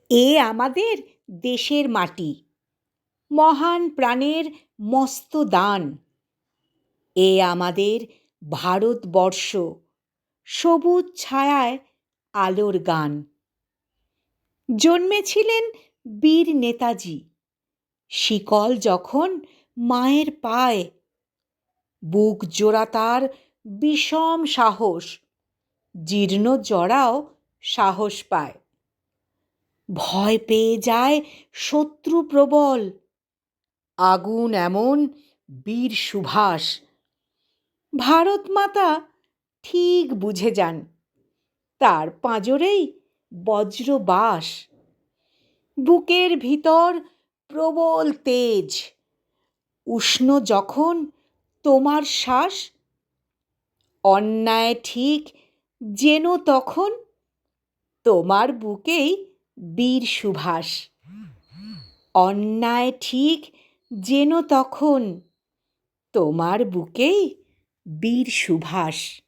এ আমাদের দেশের মাটি, মহান প্রাণের মস্ত দান। এ আমাদের ভারতবর্ষ, সবুজ ছায়ায় আলোর গান। জন্মেছিলেন বীর নেতাজি, শিকল যখন মায়ের পায়, বুক জোড়া তার বিষম সাহস, জীর্ণ জরাও সাহস পায়। ভয় পেয়ে যায় শত্রু প্রবল, আগুন এমন বীর সুভাষ। ভারত মাতা ঠিক বুঝে যান, তার পাঁজরেই বজ্রবাস। বুকের ভিতর প্রবল তেজ, উষ্ণ যখন তোমার শ্বাস। অন্যায় ঠিক যেন তখন তোমার বুকেই বীর সুভাষ। অন্যায় ঠিক যেন তখন তোমার বুকেই বীর সুভাষ।